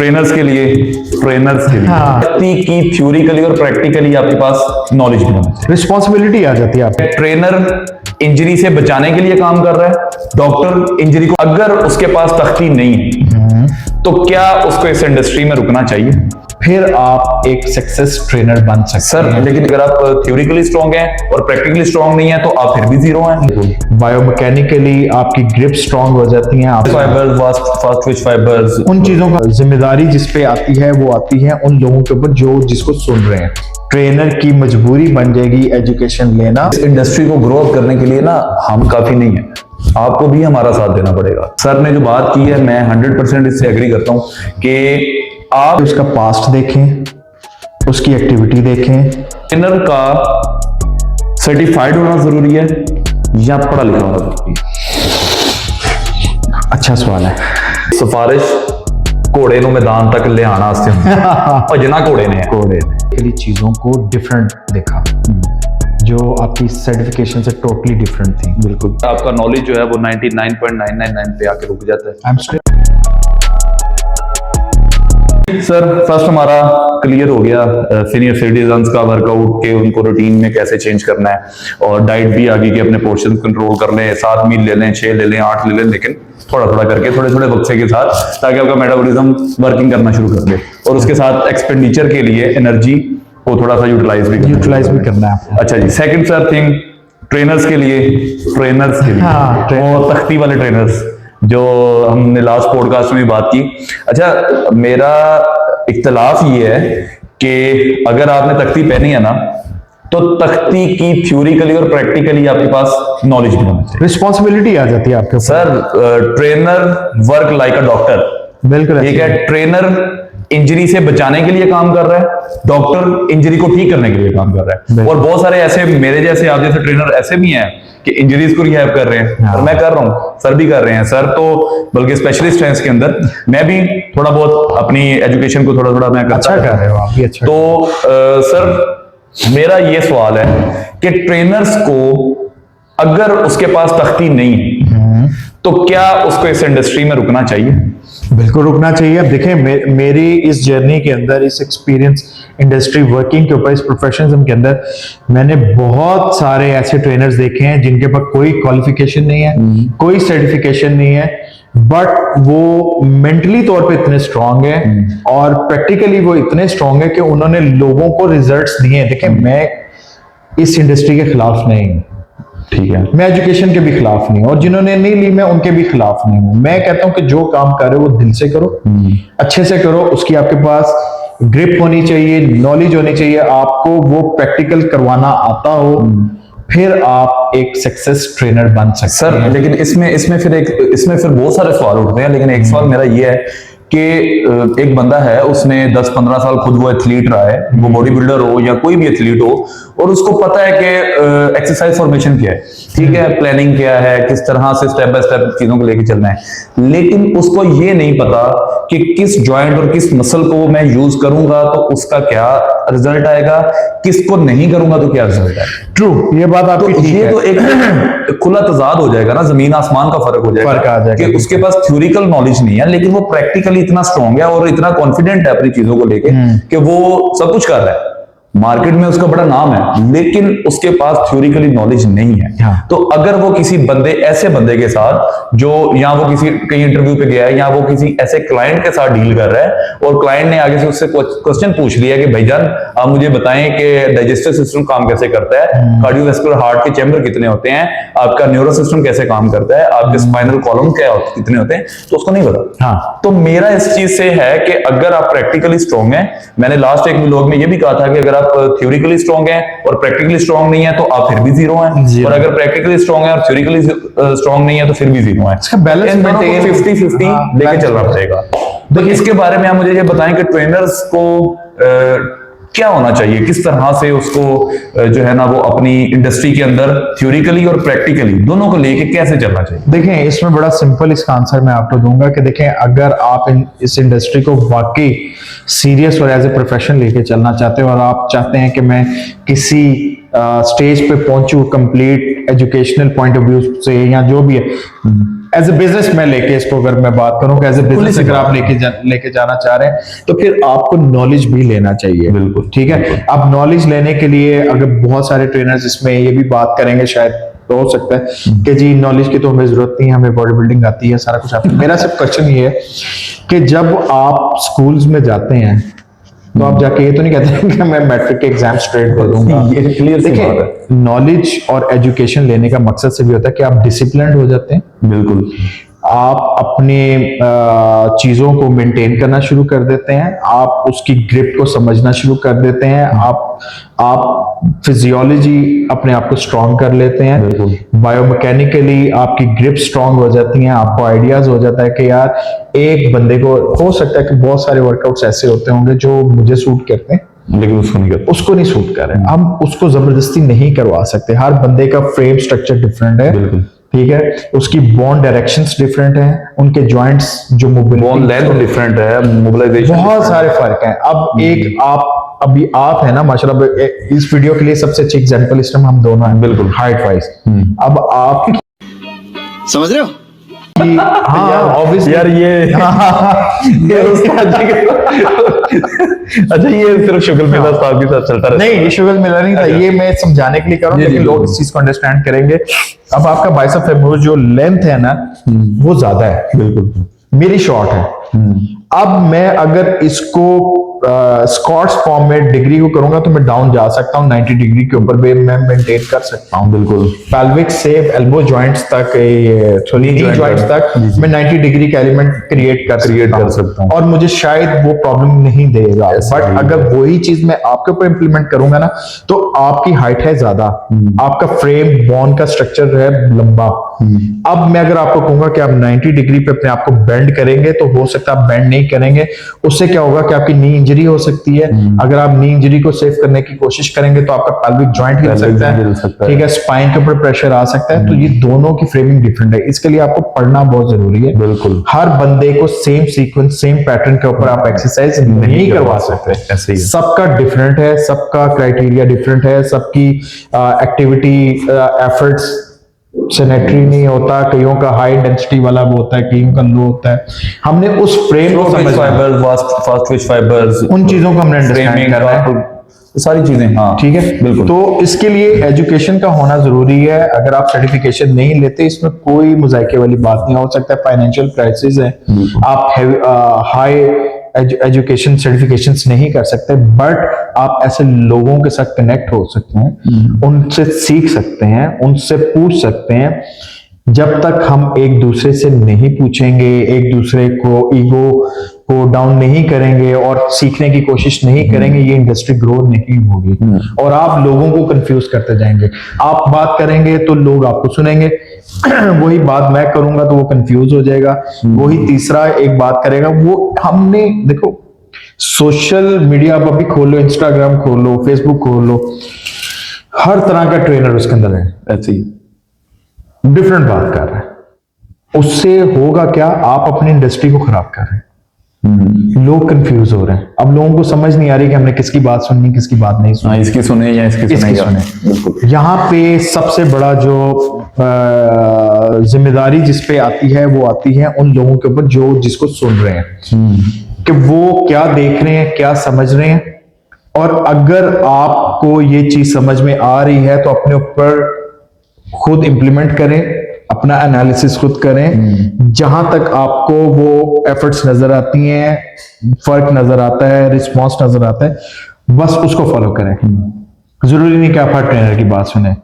Trainers के लिए व्यक्ति की थ्योरिकली और प्रैक्टिकली आपके पास नॉलेज भी होना चाहिए। रिस्पॉन्सिबिलिटी आ जाती है आपकी। ट्रेनर इंजरी से बचाने के लिए काम कर रहा है, डॉक्टर इंजरी को, अगर उसके पास तख्ती नहीं है तो क्या उसको इस इंडस्ट्री में रुकना चाहिए? फिर आप एक सक्सेस ट्रेनर बन सकते सर हैं। लेकिन अगर आप थ्योरिकली स्ट्रांग हैं और प्रैक्टिकली स्ट्रांग नहीं है तो आप फिर भी जीरो हैं। बायोमैकेनिकली आपकी ग्रिप स्ट्रांग हो जाती है। आप फाइबर्स, फास्ट ट्विच फाइबर्स, उन चीजों का जिम्मेदारी जिस पे आती है वो आती है उन लोगों के ऊपर जो जिसको सुन रहे हैं। ट्रेनर की मजबूरी बन जाएगी एजुकेशन लेना। इस इंडस्ट्री को ग्रो अप करने के लिए ना हम काफी नहीं है, आपको भी हमारा साथ देना पड़ेगा। सर ने जो बात की है मैं 100% इससे एग्री करता हूं कि आप उसका पास्ट देखें, उसकी एक्टिविटी देखें। ट्रेनर का सर्टिफाइड होना जरूरी है या पढ़ा लिखा होना जरूरी है? अच्छा सवाल है। सिफारिश घोड़े नु मैदान तक ले आना भजना घोड़े ने चीजों को डिफरेंट देखा जो आपकी सर्टिफिकेशन से टोटली डिफरेंट थी। बिल्कुल आपका नॉलेज जो है वो 99.999 पे आके रुक जाता है। सर फर्स्ट हमारा क्लियर हो गया सीनियर सिटीजन्स का वर्कआउट के उनको रूटीन में कैसे चेंज करना है, और डाइट भी आ गई कि अपने पोर्शन कंट्रोल कर लें, 7 मील ले लें, 6 ले लें, 8 ले लें, लेकिन थोड़ा थोड़ा करके थोड़े थोड़े वक्फे के साथ, ताकि आपका मेटाबॉलिज्म वर्किंग करना शुरू कर दे, और उसके साथ एक्सपेंडिचर के लिए एनर्जी को थोड़ा सा यूटिलाइज भी करना है। अच्छा जी, सेकंड सर थिंग ट्रेनर्स के लिए वो तख्ती वाले ट्रेनर्स जो हमने लास्ट पॉडकास्ट में बात की। अच्छा मेरा इख्तलाफ ये है कि अगर आपने तख्ती पहनी है ना तो तख्ती की थ्योरिकली और प्रैक्टिकली आपके पास नॉलेज भी होना चाहिए। रिस्पॉन्सिबिलिटी आ जाती है आपके ऊपर। Sir trainer work like a doctor. बिल्कुल ठीक है, ट्रेनर इंजरी से बचाने के लिए काम कर रहा है, डॉक्टर इंजरी को ठीक करने के लिए काम कर रहा है। और बहुत सारे ऐसे मेरे जैसे आप जैसे ट्रेनर ऐसे भी हैं कि इंजरीज को रिहैब कर रहे हैं, और मैं कर रहा हूँ, सर भी कर रहे हैं। सर तो बल्कि स्पेशलिस्ट हैं इसके अंदर, मैं भी थोड़ा बहुत अपनी एजुकेशन को थोड़ा थोड़ा मैं अच्छा कर रहे हो आप भी। अच्छा तो सर मेरा ये सवाल है कि ट्रेनर्स को अगर उसके पास तख्ती नहीं है तो क्या उसको इस इंडस्ट्री में रुकना चाहिए? बिल्कुल रुकना चाहिए। अब देखें मेरी इस जर्नी के अंदर, इस एक्सपीरियंस इंडस्ट्री वर्किंग के ऊपर, इस प्रोफेशनलिज्म के अंदर मैंने बहुत सारे ऐसे ट्रेनर्स देखे हैं जिनके पास कोई क्वालिफिकेशन नहीं है, कोई सर्टिफिकेशन नहीं है, बट वो मेंटली तौर पे इतने स्ट्रांग है और प्रैक्टिकली वो इतने स्ट्रांग है कि उन्होंने लोगों को रिजल्ट्स दिए हैं। देखें मैं इस इंडस्ट्री के खिलाफ नहीं हूं, ठीक है, मैं एजुकेशन के भी खिलाफ नहीं हूं, और जिन्होंने नहीं ली मैं उनके भी खिलाफ नहीं हूं। मैं कहता हूं कि जो काम कर रहे हो वो दिल से करो, अच्छे से करो, उसकी आपके पास ग्रिप होनी चाहिए, नॉलेज होनी चाहिए, आपको वो प्रैक्टिकल करवाना आता हो, फिर आप एक सक्सेस ट्रेनर बन सकते सर हैं। लेकिन इसमें फिर बहुत सारे सवाल उठते हैं, लेकिन एक सवाल मेरा ये है कि एक बंदा है, उसने 10-15 साल खुद वो एथलीट रहा है, वो बॉडी बिल्डर हो या कोई भी एथलीट हो, और उसको पता है कि एक्सरसाइज फॉर्मेशन क्या है, ठीक है, प्लानिंग क्या है, किस तरह से स्टेप बाय स्टेप चीजों को लेके चलना है, लेकिन उसको ये नहीं पता कि किस जॉइंट और किस मसल को मैं यूज करूंगा तो उसका क्या रिजल्ट आएगा, किसको नहीं करूंगा तो क्या रिजल्ट आएगा। ट्रू, ये बात आपकी ठीक है। तो एक खुला तजाद हो जाएगा ना, जमीन आसमान का फर्क हो जाएगा कि उसके पास थ्योरिकल नॉलेज नहीं है लेकिन वो प्रैक्टिकली इतना स्ट्रांग है और इतना कॉन्फिडेंट है अपनी चीजों को लेके कि वो सब कुछ कर रहा है, मार्केट में उसका बड़ा नाम है, लेकिन उसके पास थ्योरिकली नॉलेज नहीं है। तो अगर वो किसी ऐसे बंदे के साथ जो या वो किसी कहीं इंटरव्यू पे गया है या वो किसी ऐसे क्लाइंट के साथ डील कर रहा है और क्लाइंट ने आगे से उससे क्वेश्चन पूछ लिया कि भाईजान आप मुझे बताएं कि डाइजेस्टिव सिस्टम काम कैसे करता है, कार्डियोवैस्कुलर हार्ट के चैम्बर कितने होते हैं, आपका न्यूरो सिस्टम कैसे काम करता है, आपके स्पाइनल कॉलम कितने होते हैं, तो उसको नहीं पता। तो मेरा इस चीज से है कि अगर आप प्रैक्टिकली स्ट्रांग है, मैंने लास्ट एक व्लॉग में ये भी कहा था कि अगर थ्योरिकली स्ट्रांग है और प्रैक्टिकली स्ट्रांग नहीं है तो आप फिर भी जीरो हैं, और अगर प्रैक्टिकली स्ट्रांग है और थ्योरिकली स्ट्रांग नहीं है तो फिर भी जीरो हैं। इसका बैलेंस मेंटेन 50-50 लेके चलना पड़ेगा। तो इसके बारे में आप मुझे ये बताएं कि ट्रेनर्स को क्या होना चाहिए, किस तरह से उसको जो है ना वो अपनी इंडस्ट्री के अंदर थ्योरिकली और प्रैक्टिकली दोनों को लेके कैसे चलना चाहिए? देखें इसमें बड़ा सिंपल इसका आंसर मैं आपको दूंगा कि देखें अगर आप इस इंडस्ट्री को वाकई सीरियस और एज ए प्रोफेशन लेके चलना चाहते हो और आप चाहते हैं कि मैं किसी स्टेज पे पहुंचूं complete educational point of view से या जो भी है, एज ए बिजनेस मैं लेके इसको अगर मैं बात करूं कि एज ए बिजनेस अगर आप लेके जाना चाह रहे हैं तो फिर आपको नॉलेज भी लेना चाहिए। बिल्कुल, ठीक है। अब नॉलेज लेने के लिए अगर बहुत सारे ट्रेनर्स इसमें ये भी बात करेंगे शायद, तो हो सकता है कि जी नॉलेज की तो हमें जरूरत नहीं है, हमें बॉडी बिल्डिंग आती है, सारा कुछ आता है। मेरा सिर्फ क्वेश्चन ये है कि जब आप स्कूल्स में जाते हैं तो आप जाके ये तो नहीं कहते कि मैं मैट्रिक के एग्जाम स्ट्रेट दे दूंगा। ये क्लियर सी बात है। देखिए, नॉलेज और एजुकेशन लेने का मकसद से भी होता है कि आप डिसिप्लिन्ड हो जाते हैं, बिल्कुल, आप अपने चीजों को मेंटेन करना शुरू कर देते हैं, आप उसकी ग्रिप को समझना शुरू कर देते हैं, आप फिजियोलॉजी अपने आप को स्ट्रांग कर लेते हैं, बिल्कुल, बायोमैकेनिकली आपकी ग्रिप स्ट्रांग हो जाती हैं, आपको आइडियाज हो जाता है कि यार एक बंदे को, हो सकता है कि बहुत सारे वर्कआउट्स ऐसे होते होंगे जो मुझे सूट करते हैं लेकिन उसको नहीं सूट कर रहे हैं, हम उसको जबरदस्ती नहीं करवा सकते। हर बंदे का फ्रेम स्ट्रक्चर डिफरेंट है, बिल्कुल, ठीक है, उसकी बोन डायरेक्शंस डिफरेंट हैं, उनके जॉइंट्स जो बोन लेंथ डिफरेंट है, मोबिलाइजेशन, बहुत सारे फर्क हैं। अब एक आप है ना माशाल्लाह, इस वीडियो के लिए सबसे अच्छी एग्जांपल इस टाइम हम दोनों हैं, बिल्कुल, हाइट वाइज। अब आप समझ रहे हो? हाँ ऑब्वियसली यार ये अच्छा, ये सिर्फ शुगल मेला साहब के साथ चलता रहता नहीं, ये शुगर मिला नहीं था, ये मैं समझाने के लिए कर रहा हूँ, लेकिन लोग इस चीज को अंडरस्टैंड करेंगे। अब आपका बाइसेप फेमोरस जो लेंथ है ना वो ज्यादा है, बिल्कुल, मेरी शॉर्ट है। अब मैं अगर इसको स्क्वाट्स फॉर्म में डिग्री को करूंगा तो मैं डाउन जा सकता हूं, 90 डिग्री के ऊपर भी मैं मेंटेन कर सकता हूं, बिल्कुल, पेल्विक से एल्बो जॉइंट्स तक, नी जॉइंट्स तक मैं 90 डिग्री का एलिमेंट क्रिएट कर सकता हूं और मुझे शायद वो प्रॉब्लम नहीं देगा। बट अगर वही चीज मैं आपके ऊपर इंप्लीमेंट करूंगा ना, तो आपकी हाइट है ज्यादा, आपका फ्रेम बोन का स्ट्रक्चर है लंबा। अब मैं अगर आपको कहूंगा कि आप 90 डिग्री पे अपने आप को बेंड करेंगे, तो हो सकता है आप बेंड नहीं करेंगे, उससे क्या होगा कि आपकी नी इंजरी हो सकती है। अगर आप नी इंजरी को सेव करने की कोशिश करेंगे तो आपका पेल्विक जॉइंट हिल सकता है, ठीक है, स्पाइन के ऊपर प्रेशर आ सकता है। तो ये दोनों की फ्रेमिंग डिफरेंट है, इसके लिए आपको पढ़ना बहुत जरूरी है। बिल्कुल, हर बंदे को सेम सीक्वेंस सेम पैटर्न के ऊपर आप एक्सरसाइज नहीं करवा सकते, ऐसे ही सबका डिफरेंट है, सबका क्राइटेरिया डिफरेंट है, सबकी एक्टिविटी एफर्ट्स सिनेट्री नहीं होता, कईयों का हाई डेंसिटी वाला वो होता है, कईयों का लो होता है। हमने उस फ्रेम को समझना, फाइबर्स, फास्ट ट्विच फाइबर्स, उन चीजों को हमने अंडरस्टैंड करना है, सारी चीजें, हाँ ठीक है, बिल्कुल। तो इसके लिए एजुकेशन का होना जरूरी है। अगर आप सर्टिफिकेशन नहीं लेते, इसमें कोई मुजाहिके वाली बात नहीं। हो सकता है फाइनेंशियल क्राइसिस है, आप हाई एजुकेशन सर्टिफिकेशंस नहीं कर सकते, बट आप ऐसे लोगों के साथ कनेक्ट हो सकते हैं, उनसे सीख सकते हैं, उनसे पूछ सकते हैं। जब तक हम एक दूसरे से नहीं पूछेंगे, एक दूसरे को ईगो को डाउन नहीं करेंगे और सीखने की कोशिश नहीं करेंगे, ये इंडस्ट्री ग्रो नहीं होगी और आप लोगों को कंफ्यूज करते जाएंगे। आप बात करेंगे तो लोग आपको सुनेंगे, वही बात मैं करूंगा तो वो कंफ्यूज हो जाएगा, वही तीसरा एक बात करेगा। वो हमने देखो, सोशल मीडिया आप अभी खोल लो, इंस्टाग्राम खोल लो, फेसबुक खोल लो, हर तरह का ट्रेनर उसके अंदर है, ऐसे ही डिफरेंट बात कर रहा है। उससे होगा क्या, आप अपनी इंडस्ट्री को खराब कर रहे हैं। लोग कंफ्यूज हो रहे हैं, अब लोगों को समझ नहीं आ रही कि हमने किसकी बात सुननी, किसकी बात नहीं सुननी, इसकी सुने या इसकी सुने। यहाँ पे सबसे बड़ा जो जिम्मेदारी जिस पे आती है वो आती है उन लोगों के ऊपर जो जिसको सुन रहे हैं, कि वो क्या देख रहे हैं, क्या समझ रहे हैं। और अगर आपको ये चीज समझ में आ रही है तो अपने ऊपर खुद इंप्लीमेंट करें, अपना एनालिसिस खुद करें। जहां तक आपको वो एफर्ट्स नजर आती हैं, फर्क नजर आता है, रिस्पॉन्स नजर आता है, बस उसको फॉलो करें। जरूरी नहीं कि आप हर ट्रेनर की बात सुने।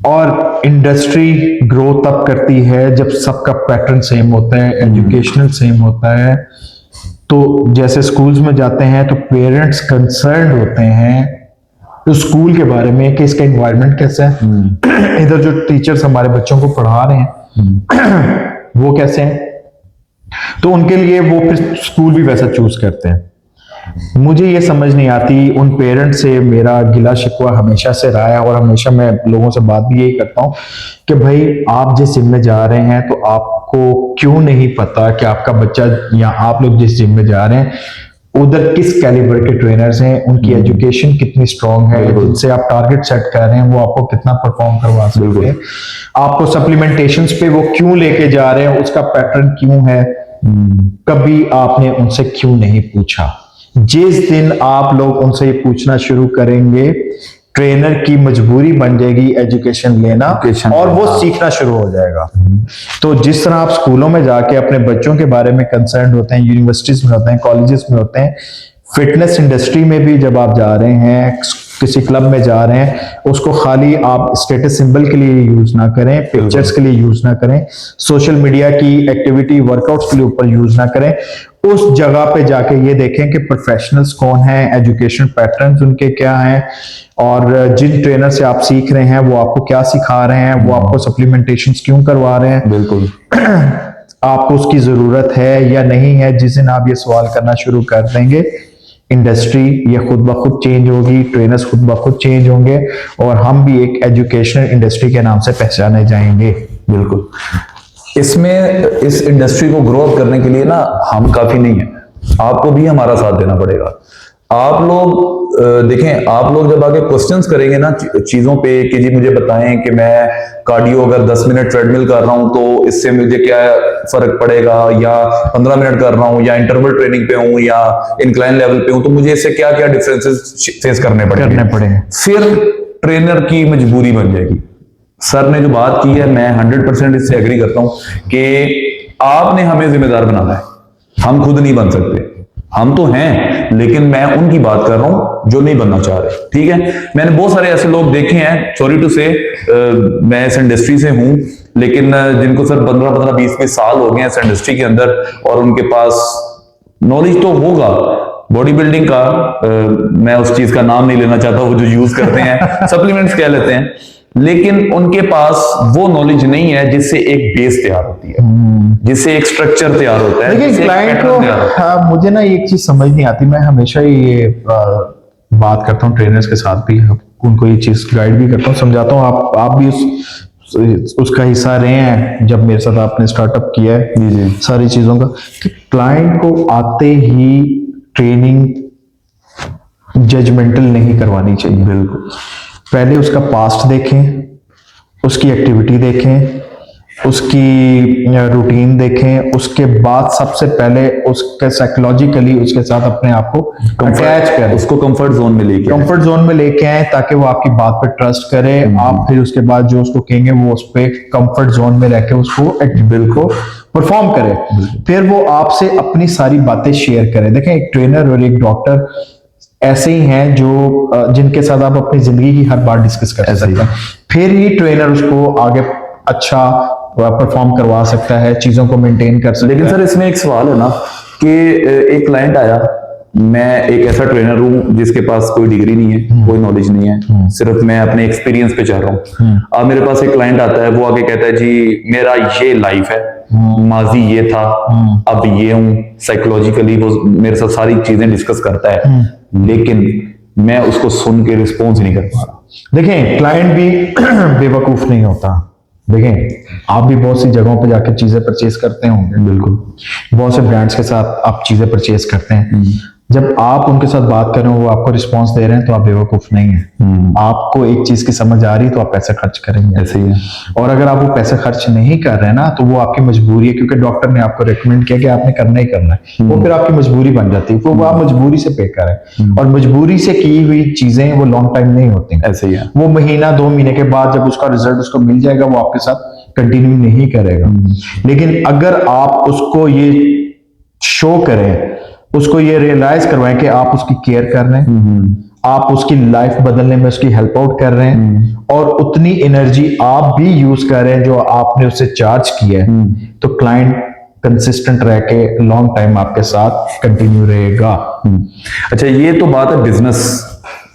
और इंडस्ट्री ग्रो तब करती है जब सबका पैटर्न सेम होता है, एजुकेशनल सेम होता है। तो जैसे स्कूल्स में जाते हैं तो पेरेंट्स कंसर्न होते हैं तो स्कूल के बारे में कि इसका एनवायरनमेंट कैसा है, इधर जो टीचर्स हमारे बच्चों को पढ़ा रहे हैं वो कैसे हैं, तो उनके लिए वो फिर स्कूल भी वैसा चूज करते हैं। मुझे ये समझ नहीं आती, उन पेरेंट्स से मेरा गिला शिकवा हमेशा से रहा है और हमेशा मैं लोगों से बात भी यही करता हूँ कि भाई आप जिस जिम में जा रहे हैं तो आपको क्यों नहीं पता कि आपका बच्चा या आप लोग जिस जिम में जा रहे हैं उधर किस कैलिबर के ट्रेनर्स हैं, उनकी एजुकेशन कितनी स्ट्रांग है, जिनसे आप टारगेट सेट कर रहे हैं वो आपको कितना परफॉर्म करवा सकते हैं, आपको सप्लीमेंटेशंस पे वो क्यों लेके जा रहे हैं, उसका पैटर्न क्यों है, कभी आपने उनसे क्यों नहीं पूछा। जिस दिन आप लोग उनसे ये पूछना शुरू करेंगे, ट्रेनर की मजबूरी बन जाएगी एजुकेशन लेना, और वो सीखना शुरू हो जाएगा। तो जिस तरह आप स्कूलों में जाके अपने बच्चों के बारे में कंसर्न होते हैं, यूनिवर्सिटीज में होते हैं, कॉलेजेस में होते हैं, फिटनेस इंडस्ट्री में भी जब आप जा रहे हैं, किसी क्लब में जा रहे हैं, उसको खाली आप स्टेटस सिंबल के लिए यूज ना करें, पिक्चर्स के लिए यूज ना करें, सोशल मीडिया की एक्टिविटी वर्कआउट्स के लिए ऊपर यूज ना करें। उस जगह पे जाके ये देखें कि प्रोफेशनल्स कौन हैं, एजुकेशन पैटर्न्स उनके क्या हैं, और जिन ट्रेनर से आप सीख रहे हैं वो आपको क्या सिखा रहे हैं, वो आपको सप्लीमेंटेशंस क्यों करवा रहे हैं, बिल्कुल आपको उसकी जरूरत है या नहीं है। जिस दिन आप ये सवाल करना शुरू कर देंगे, इंडस्ट्री ये खुद ब खुद चेंज होगी, ट्रेनर्स खुद ब खुद चेंज होंगे, और हम भी एक एजुकेशनल इंडस्ट्री के नाम से पहचाने जाएंगे। बिल्कुल। इसमें इस इंडस्ट्री को ग्रो अप करने के लिए ना हम काफी नहीं है, आपको भी हमारा साथ देना पड़ेगा। आप लोग देखें, आप लोग जब आगे क्वेश्चंस करेंगे ना चीजों पे कि जी मुझे बताएं कि मैं कार्डियो अगर 10 मिनट ट्रेडमिल कर रहा हूं तो इससे मुझे क्या फर्क पड़ेगा, या 15 मिनट कर रहा हूं, या इंटरवल ट्रेनिंग पे हूं, या इंक्लाइन लेवल पे हूं, तो मुझे इससे क्या क्या डिफरेंसेस फेस करने पड़ेंगे। फिर ट्रेनर की मजबूरी बन जाएगी। सर ने जो बात की है, मैं 100% इससे एग्री करता हूं कि आपने हमें जिम्मेदार बनाना है, हम खुद नहीं बन सकते। हम तो हैं, लेकिन मैं उनकी बात कर रहा हूं जो नहीं बनना चाह रहे। ठीक है, मैंने बहुत सारे ऐसे लोग देखे हैं, सॉरी टू से, मैं इस इंडस्ट्री से हूं, लेकिन जिनको सर 15 20 साल हो गए हैं इस इंडस्ट्री के अंदर, और उनके पास नॉलेज तो होगा बॉडी बिल्डिंग का, मैं उस चीज का नाम नहीं लेना चाहता, वो जो यूज करते हैं सप्लीमेंट्स कह लेते हैं, लेकिन उनके पास वो नॉलेज नहीं है जिससे एक बेस तैयार होती है, जिससे एक स्ट्रक्चर तैयार होता है। देखिए क्लाइंट को मुझे ना एक चीज समझ नहीं आती, मैं हमेशा ये बात करता हूँ ट्रेनर्स के साथ भी, उनको ये चीज गाइड भी करता हूँ, समझाता हूँ। आप भी उसका हिस्सा रहे हैं जब मेरे साथ आपने स्टार्टअप किया है जी सारी चीजों का, कि क्लाइंट को आते ही ट्रेनिंग जजमेंटल नहीं करवानी चाहिए। बिल्कुल, पहले उसका पास्ट देखें, उसकी एक्टिविटी देखें, उसकी रूटीन देखें, उसके बाद सबसे पहले उसके साइकोलॉजिकली उसके साथ अपने आप को अटैच करें, उसको कंफर्ट जोन में लेके आए, ताकि वो आपकी बात पे ट्रस्ट करे। आप फिर उसके बाद जो उसको कहेंगे वो उस पे कंफर्ट जोन में रहकर उसको बिल्कुल परफॉर्म करे। फिर वो आपसे अपनी सारी बातें शेयर करे। देखें, एक ट्रेनर और एक डॉक्टर ऐसे ही हैं जो जिनके साथ आप अपनी जिंदगी की हर बात डिस्कस कर सकते हैं, फिर ही ट्रेनर उसको आगे अच्छा परफॉर्म करवा सकता है, चीजों को मेंटेन कर सकता है। लेकिन सर इसमें एक सवाल है ना कि एक क्लाइंट आया, मैं एक ऐसा ट्रेनर हूं जिसके पास कोई डिग्री नहीं है, कोई नॉलेज नहीं है, सिर्फ मैं अपने एक्सपीरियंस पे चल रहा हूं। अब मेरे पास एक क्लाइंट आता है, वो आगे कहता है जी मेरा ये लाइफ है, माजी ये था, अब ये हूं, साइकोलॉजिकली वो मेरे साथ सारी चीजें डिस्कस करता है, लेकिन मैं उसको सुन के रिस्पॉन्स नहीं कर पा रहा। देखें, क्लाइंट भी बेवकूफ नहीं होता। देखें, आप भी बहुत सी जगहों पे जाकर चीजें परचेज करते होंगे, बिल्कुल बहुत से ब्रांड्स के साथ आप चीजें परचेज करते हैं। जब आप उनके साथ बात कर रहे हो, वो आपको रिस्पांस दे रहे हैं, तो आप बेवकूफ नहीं है। आपको एक चीज की समझ आ रही है तो आप पैसे खर्च करेंगे, ऐसे ही है। और अगर आप वो पैसे खर्च नहीं कर रहे हैं ना, तो वो आपकी मजबूरी है, क्योंकि डॉक्टर ने आपको रेकमेंड किया कि आपने करना ही करना है, वो फिर आपकी मजबूरी बन जाती है, वो आप मजबूरी से पे करें। और मजबूरी से की हुई चीजें वो लॉन्ग टाइम नहीं होती, ऐसे ही है। वो महीना 2 महीने के बाद जब उसका रिजल्ट उसको मिल जाएगा, वो आपके साथ कंटिन्यू नहीं करेगा। लेकिन अगर आप उसको ये शो करें, उसको ये रियलाइज करवाएं कि आप उसकी केयर कर रहे हैं, आप उसकी लाइफ बदलने में उसकी हेल्प आउट कर रहे हैं, और उतनी एनर्जी आप भी यूज कर रहे हैं जो आपने उससे चार्ज किया है, तो क्लाइंट कंसिस्टेंट रह के लॉन्ग टाइम आपके साथ कंटिन्यू रहेगा। अच्छा, ये तो बात है बिजनेस,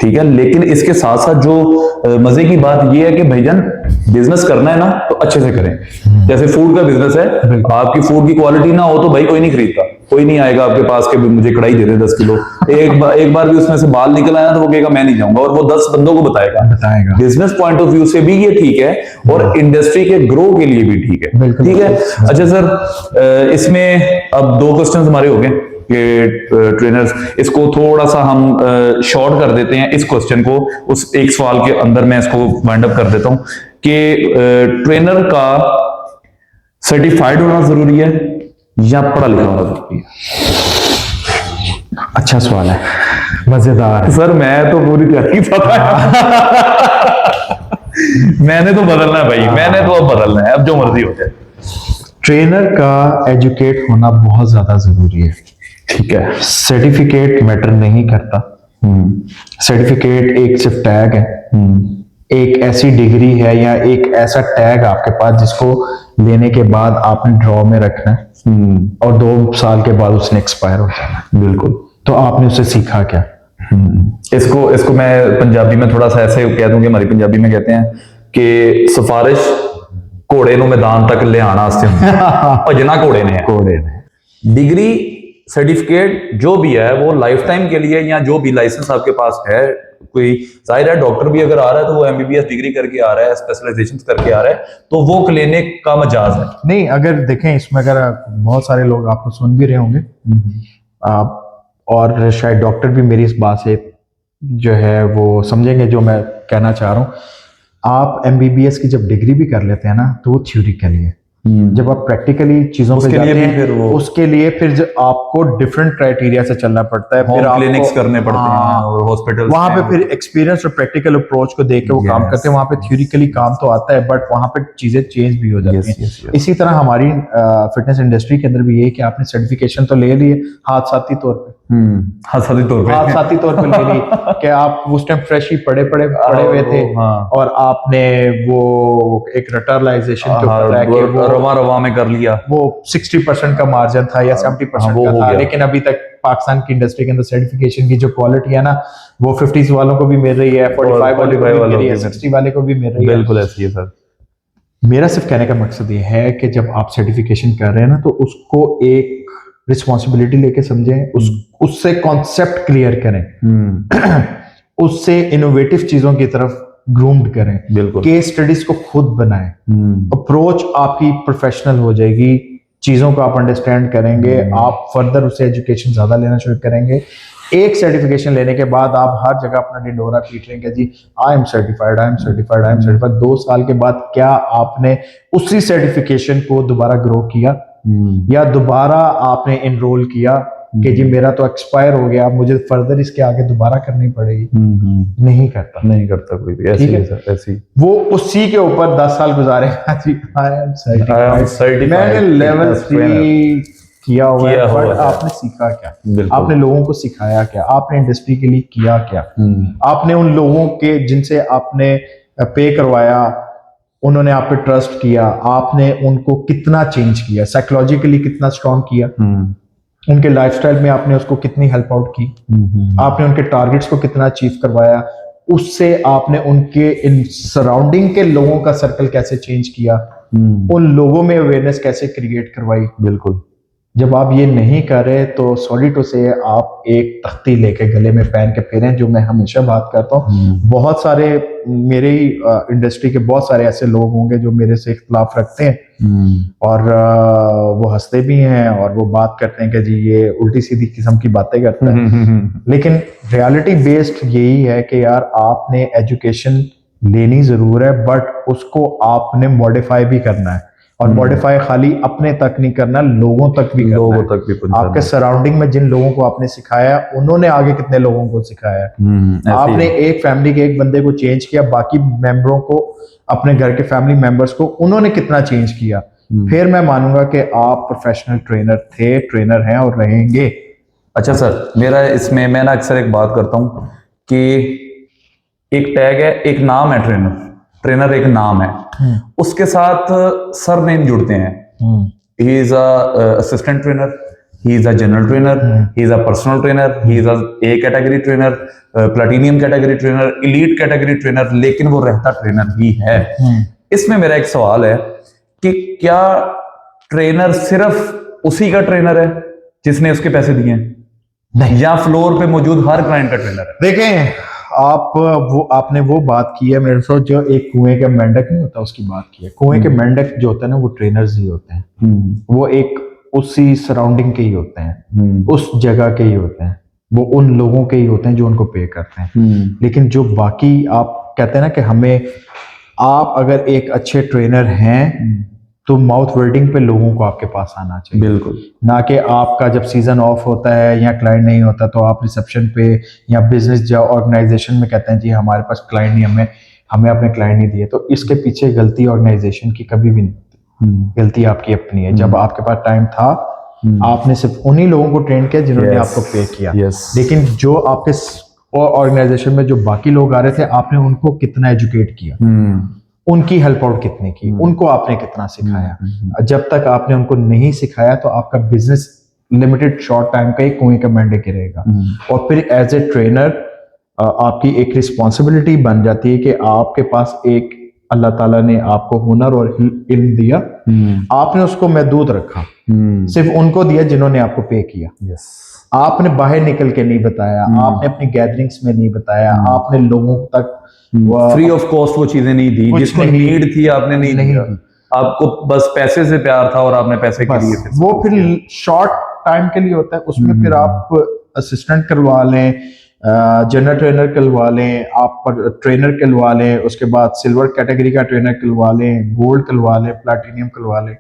ठीक है, लेकिन इसके साथ साथ जो मजे की बात ये है कि भाईजान बिजनेस करना है ना तो अच्छे से करें। जैसे फूड का बिजनेस है, आपकी फूड की क्वालिटी ना हो तो भाई कोई नहीं खरीदता, कोई नहीं आएगा आपके पास के मुझे कढ़ाई दे दे 10 किलो। एक बार भी उसमें से बाल निकल आया तो वो कहेगा मैं नहीं जाऊंगा, और वो 10 बंदों को बताएगा। बिजनेस पॉइंट ऑफ व्यू से भी ये ठीक है, और इंडस्ट्री के ग्रो के लिए भी ठीक है। ठीक है, अच्छा सर, इसमें अब 2 क्वेश्चन हमारे हो गए। कि ट्रेनर्स, इसको थोड़ा सा हम शॉर्ट कर देते हैं इस क्वेश्चन को, उस एक सवाल के अंदर मैं इसको वाइंड अप कर देता हूं कि ट्रेनर का सर्टिफाइड होना जरूरी है या पढ़ा लिखा होना जरूरी है? अच्छा सवाल है, मजेदार है। सर मैं तो पूरी तैयारी था मैंने तो बदलना है भाई, मैंने तो अब बदलना है, अब जो मर्जी हो जाए। ट्रेनर का एजुकेट होना बहुत ज्यादा जरूरी है। ठीक है। सर्टिफिकेट मैटर नहीं करता। सर्टिफिकेट एक सिर्फ टैग है, एक ऐसी डिग्री है या एक ऐसा टैग आपके पास जिसको लेने के बाद आपने ड्रॉ में रखना है और 2 साल के बाद उसने एक्सपायर हो जाना है। बिल्कुल। तो आपने उसे सीखा क्या? इसको मैं पंजाबी में थोड़ा सा ऐसे कह दूं कि हमारी पंजाबी में कहते हैं कि सिफारिश घोड़े नु मैदान तक ले आना भजना घोड़े ने। डिग्री सर्टिफिकेट जो भी है वो लाइफ टाइम के लिए, या जो भी लाइसेंस आपके पास है, कोई जाहिर है डॉक्टर भी अगर आ रहा है तो वो एमबीबीएस डिग्री करके आ रहा है, स्पेशलाइजेशन करके आ रहा है, तो वो क्लिनिक का मजाज है। नहीं, अगर देखें इसमें, अगर बहुत सारे लोग आपको सुन भी रहे होंगे आप, और शायद डॉक्टर भी मेरी इस बात से जो है वो समझेंगे जो मैं कहना चाह रहा हूँ। आप एमबीबीएस की जब डिग्री भी कर लेते हैं ना, तो वो थ्योरी के लिए, जब आप प्रैक्टिकली चीजों पे जाते हैं उसके लिए फिर आपको डिफरेंट क्राइटेरिया से चलना पड़ता है, फिर क्लिनिक्स करने पड़ते हैं और हॉस्पिटल, वहां पे फिर एक्सपीरियंस और प्रैक्टिकल अप्रोच को देख के वो काम करते हैं। वहां पे थ्योरिकली काम तो आता है, बट वहां पे चीजें चेंज भी हो जाती हैं। इसी तरह हमारी फिटनेस इंडस्ट्री के अंदर भी यही कि आपने सर्टिफिकेशन तो ले लिए हादसाती तौर पे, हादसाती तौर पे ले ली कि आप उस टाइम फ्रेश ही पड़े हुए थे, और आपने वो एक रिटर्नलाइजेशन के ऊपर रवा में कर लिया, वो 60% का मार्जिन था या 70% का था, लेकिन अभी तक पाकिस्तान की इंडस्ट्री के अंदर सर्टिफिकेशन की जो क्वालिटी है ना, वो 50 वालों को भी मिल रही है, 45 वालों को भी मिल रही है, 60 वाले को भी मिल रही है। बिल्कुल ऐसी है सर। मेरा सिर्फ कहने का मकसद ये है कि जब आप सर्टिफिकेशन कर रहे हैं ना, तो उसको एक रिस्पॉन्सिबिलिटी लेके समझें, उससे कॉन्सेप्ट क्लियर करें, उससे इनोवेटिव चीजों की तरफ ग्रूम्ड करें, बिल्कुल केस स्टडीज को खुद बनाएं, अप्रोच आपकी प्रोफेशनल हो जाएगी, चीजों को आप अंडरस्टैंड करेंगे, आप फर्दर उससे एजुकेशन ज्यादा लेना शुरू करेंगे। एक सर्टिफिकेशन लेने के बाद आप हर जगह अपना डिंडोरा पीट रहे हैं जी I am certified, I am certified, I am certified. 2 साल के बाद क्या आपने उसी सर्टिफिकेशन को दोबारा ग्रो किया, या दोबारा आपने इनरोल किया कि जी मेरा तो एक्सपायर हो गया, मुझे फर्दर इसके आगे दोबारा करनी पड़ेगी? नहीं करता कोई भी। ऐसी है सर, ऐसी वो उसी के ऊपर 10 साल गुजारेगा जी आई एम सर्टिफाइड, मैंने लेवल 3 किया हुआ है, बट आपने सीखा क्या? आपने लोगों को सिखाया क्या? आपने इंडस्ट्री के लिए किया क्या? आपने उन लोगों के जिनसे आपने पे करवाया, उन्होंने आप पे ट्रस्ट किया, आपने उनको कितना चेंज किया, साइकोलॉजिकली कितना स्ट्रॉन्ग किया, उनके लाइफस्टाइल में आपने उसको कितनी हेल्प आउट की, आपने उनके टारगेट्स को कितना अचीव करवाया, उससे आपने उनके इन सराउंडिंग के लोगों का सर्कल कैसे चेंज किया, उन लोगों में अवेयरनेस कैसे क्रिएट करवाई। बिल्कुल, जब आप ये नहीं कर रहे तो सॉरी टू से आप एक तख्ती लेके गले में पहन के फिरें, जो मैं हमेशा बात करता हूँ। बहुत सारे मेरे ही इंडस्ट्री के बहुत सारे ऐसे लोग होंगे जो मेरे से इख्तिलाफ रखते हैं, और वो हंसते भी हैं और वो बात करते हैं कि जी ये उल्टी सीधी किस्म की बातें करता है, लेकिन रियलिटी बेस्ड यही है कि यार आपने एजुकेशन लेनी जरूर है, बट उसको आपने मॉडिफाई भी करना है, और मॉडिफाई खाली अपने तक नहीं करना, लोगों तक भी करना है। आपके सराउंडिंग में जिन लोगों को आपने सिखाया, उन्होंने आगे कितने लोगों को सिखाया। आपने एक फैमिली के एक बंदे को चेंज किया, बाकी मेंबरों को, अपने घर के फैमिली मेंबर्स को उन्होंने कितना चेंज किया, फिर मैं मानूंगा कि आप प्रोफेशनल ट्रेनर थे, ट्रेनर हैं और रहेंगे। अच्छा सर, मेरा इसमें मैं ना अक्सर एक बात करता हूं कि एक टैग है, एक नाम है ट्रेनर एक नाम है, उसके साथ सर नेम जुड़ते हैं। He is assistant trainer, he is a general trainer, he is a personal trainer, he is a category trainer, platinum category trainer, elite category trainer, लेकिन वो रहता ट्रेनर ही है। इसमें मेरा एक सवाल है कि क्या ट्रेनर सिर्फ उसी का ट्रेनर है जिसने उसके पैसे दिए हैं, नहीं, या फ्लोर पे मौजूद हर क्लाइंट का ट्रेनर है? देखें, आपने वो बात की है मेरे साथ, जो एक कुएं का मेंढक नहीं होता उसकी बात की है। कुएं के मेंढक जो होता है ना, वो ट्रेनर्स ही होते हैं। वो एक उसी सराउंडिंग के ही होते हैं, उस जगह के ही होते हैं, वो उन लोगों के ही होते हैं जो उनको पे करते हैं। लेकिन जो बाकी आप कहते हैं ना कि हमें, आप अगर एक अच्छे ट्रेनर हैं तो माउथ वर्डिंग पे लोगों को आपके पास आना चाहिए, बिल्कुल, ना कि आपका जब सीजन ऑफ होता है या क्लाइंट नहीं होता तो आप रिसेप्शन पे या बिजनेस या ऑर्गेनाइजेशन में कहते हैं जी हमारे पास क्लाइंट नहीं, हमें अपने क्लाइंट नहीं दिए। तो इसके पीछे गलती ऑर्गेनाइजेशन की कभी भी नहीं होती, गलती आपकी अपनी है। जब आपके पास टाइम था आपने सिर्फ उन्हीं लोगों को ट्रेन किया जिन्होंने आपको पे किया, लेकिन जो आपके ऑर्गेनाइजेशन में जो बाकी लोग आ रहे थे आपने उनको कितना एजुकेट किया, उनकी हेल्प आउट कितनी की, उनको आपने कितना सिखाया। जब तक आपने उनको नहीं सिखाया तो आपका बिजनेस लिमिटेड शॉर्ट टाइम का ही कुएं का मेंढक ही रहेगा। और फिर एज ए ट्रेनर आपकी एक रिस्पॉन्सिबिलिटी बन जाती है कि आपके पास एक अल्लाह ताला ने आपको हुनर और इल्म दिया, आपने उसको महदूद रखा, सिर्फ उनको दिया जिन्होंने आपको पे किया। आपने बाहर निकल के नहीं बताया, आपने अपनी गैदरिंग्स में नहीं बताया, आपने लोगों तक फ्री ऑफ कॉस्ट वो चीजें नहीं दी जिसको नीड थी, आपने नहीं दिया। आपको बस पैसे से प्यार था और आपने पैसे के लिए वो फिर शॉर्ट टाइम के लिए होता है, उसमें फिर आप असिस्टेंट करवा लें, जनरल ट्रेनर करवा लें, आप ट्रेनर करवा लें, उसके बाद सिल्वर कैटेगरी का ट्रेनर करवा लें, गोल्ड करवा लें, प्लैटिनियम करवा लें,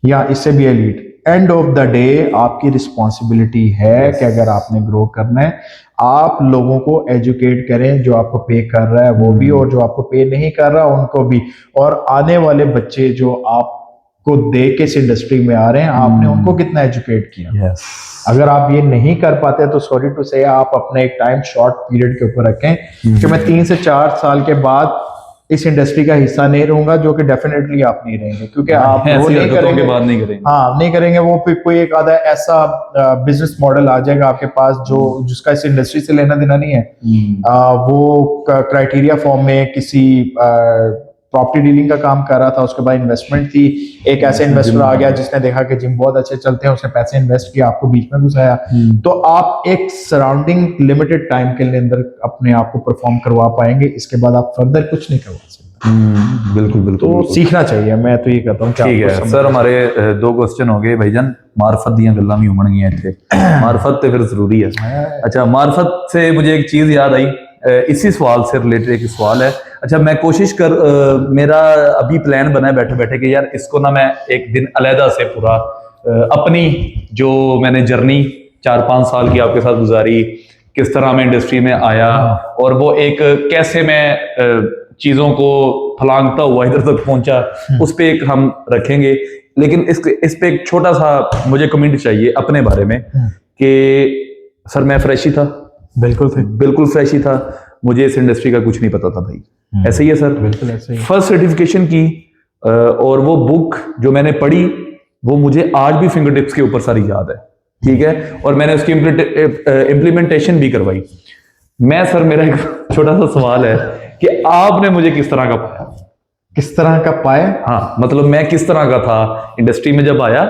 या इससे भी elite. End of the day आपकी रिस्पॉन्सिबिलिटी है कि अगर आपने ग्रो करना है आप लोगों को एजुकेट करें, जो आपको पे कर रहा है वो भी और जो आपको पे नहीं कर रहा उनको भी, और आने वाले बच्चे जो आपको देख के इस इंडस्ट्री में आ रहे हैं आपने उनको कितना एजुकेट किया। अगर आप ये नहीं कर पाते तो सॉरी टू से आप अपने एक टाइम शॉर्ट पीरियड के ऊपर रखें कि मैं 3 से 4 साल के बाद इस इंडस्ट्री का हिस्सा नहीं रहूंगा, जो कि डेफिनेटली आप नहीं रहेंगे, क्योंकि आप वो नहीं करेंगे, बात नहीं करेंगे, हाँ नहीं करेंगे। वो फिर कोई एक आधा ऐसा बिजनेस मॉडल आ जाएगा आपके पास जो जिसका इस इंडस्ट्री से लेना देना नहीं है, वो क्राइटेरिया फॉर्म में किसी प्रॉपर्टी डीलिंग का काम कर रहा था, उसके बाद इन्वेस्टमेंट थी, एक ऐसे इन्वेस्टर आ गया जिसने देखा कि जिम बहुत अच्छे चलते हैं, उसने पैसे इन्वेस्ट किया, आपको बीच में घुसाया, तो आप एक सराउंडिंग लिमिटेड टाइम के अंदर अपने आप को परफॉर्म करवा पाएंगे, इसके बाद आप फर्दर कुछ नहीं करवा सकते। बिल्कुल बिल्कुल, तो सीखना चाहिए, मैं तो ये कहता हूँ। ठीक है सर, हमारे 2 क्वेश्चन हो गए भाईजान। मार्फत दियां गल्लां भी उमड़ गई थे, मार्फत तो फिर जरूरी है। अच्छा, मार्फत से मुझे एक चीज याद आई, इसी सवाल से रिलेटेड एक सवाल है। अच्छा, मैं कोशिश मेरा अभी प्लान बना है बैठे बैठे कि यार इसको ना मैं एक दिन अलहदा से पूरा अपनी जो मैंने जर्नी 4-5 साल की आपके साथ गुजारी, किस तरह मैं इंडस्ट्री में आया और वो एक कैसे मैं चीजों को फलांगता हुआ इधर तक पहुंचा, उस पे एक हम रखेंगे। लेकिन इस पे एक छोटा सा मुझे कमेंट चाहिए अपने बारे में कि सर मैं फ्रेश ही था, बिल्कुल फ्रेश ही था, मुझे इस इंडस्ट्री का कुछ नहीं पता था भाई। ऐसे ही है सर, बिल्कुल ऐसे ही। फर्स्ट सर्टिफिकेशन की और वो बुक जो मैंने पढ़ी वो मुझे आज भी फिंगर टिप्स के ऊपर सारी याद है, ठीक है, और मैंने उसकी इम्प्लीमेंटेशन भी करवाई। मैं सर, मेरा एक छोटा सा सवाल है कि आपने मुझे किस तरह का पाया? किस तरह का पाया? हाँ, मतलब मैं किस तरह का था इंडस्ट्री में जब आया,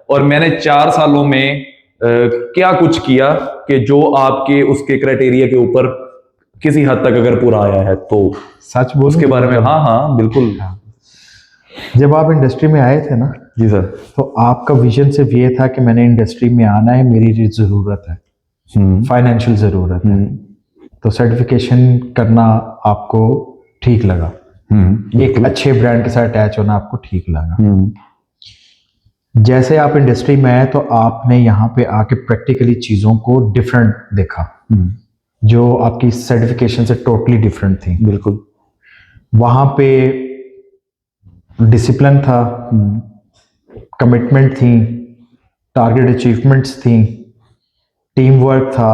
और मैंने 4 सालों में क्या कुछ किया कि जो आपके उसके क्राइटेरिया के ऊपर किसी हद तक अगर पूरा आया है तो सच बोल उसके बारे में। हाँ बिल्कुल। जब आप इंडस्ट्री में आए थे ना जी सर, तो आपका विजन सिर्फ ये था कि मैंने इंडस्ट्री में आना है, मेरी जरूरत है, फाइनेंशियल जरूरत है, तो सर्टिफिकेशन करना आपको ठीक लगा, एक अच्छे ब्रांड के साथ अटैच होना आपको ठीक लगा। जैसे आप इंडस्ट्री में आए तो आपने यहाँ पे आके प्रैक्टिकली चीजों को डिफरेंट देखा, जो आपकी सर्टिफिकेशन से टोटली डिफरेंट थी। बिल्कुल, वहां पे डिसिप्लिन था, कमिटमेंट थी, टारगेट अचीवमेंट्स थी, टीम वर्क था।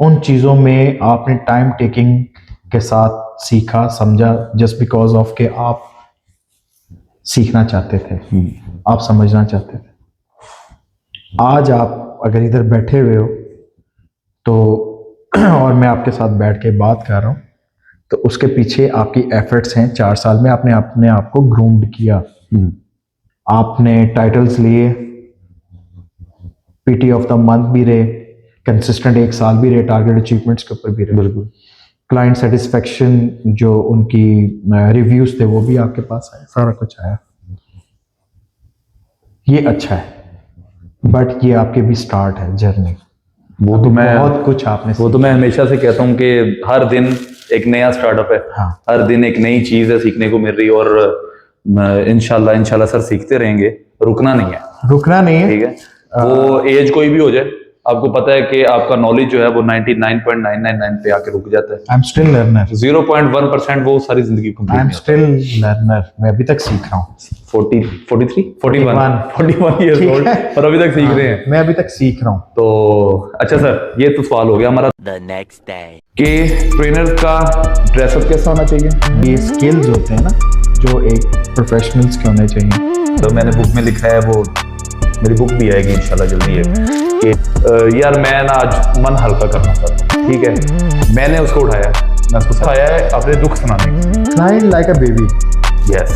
उन चीज़ों में आपने टाइम टेकिंग के साथ सीखा, समझा, जस्ट बिकॉज ऑफ के आप सीखना चाहते थे, आप समझना चाहते थे। आज आप अगर इधर बैठे हुए हो तो और मैं आपके साथ बैठ के बात कर रहा हूँ तो उसके पीछे आपकी एफर्ट्स हैं। 4 साल में आपने अपने आप को ग्रूम्ड किया, आपने टाइटल्स लिए, पीटी ऑफ द मंथ भी रहे, कंसिस्टेंट 1 साल भी रहे, टारगेट अचीवमेंट्स के ऊपर भी रहे। बिल्कुल, क्लाइंट सेटिस्फेक्शन जो उनकी रिव्यूज थे वो भी आपके पास आए, सारा कुछ आया। ये अच्छा है, बट ये आपके भी स्टार्ट है जर्नी, वो तो मैं बहुत कुछ आपने वो तो मैं हमेशा से कहता हूँ कि हर दिन एक नया स्टार्टअप है। हाँ। हर दिन एक नई चीज है सीखने को मिल रही है, और इंशाल्लाह सर सीखते रहेंगे, रुकना नहीं है। रुकना नहीं है। ठीक है, वो एज कोई भी हो जाए, आपको पता है कि आपका नॉलेज जो है वो 99.999 पे आके रुक जाता है। I am still learner. 0.1% वो सारी जिंदगी I am complete still learner, मैं अभी तक सीख रहा हूँ। 41 years ठीक old, है। और अभी तक सीख रहे हैं। मैं अभी तक सीख रहा हूँ। तो अच्छा सर, ये तो सवाल हो गया हमारा The next day. कि ट्रेनर का ड्रेसअप कैसा होना चाहिए। ये स्किल्स होते हैं ना जो एक प्रोफेशनल्स के होने चाहिए। तो मैंने बुक में लिखा है, वो मेरी बुक भी आएगी इंशाल्लाह जल्दी है, कि यार मैं ना आज मन हल्का करना चाहता हूँ। ठीक है, मैंने उसको उठाया, मैं उसको सिखाया है अपने दुख सुनाने की। Crying like a baby। Yes,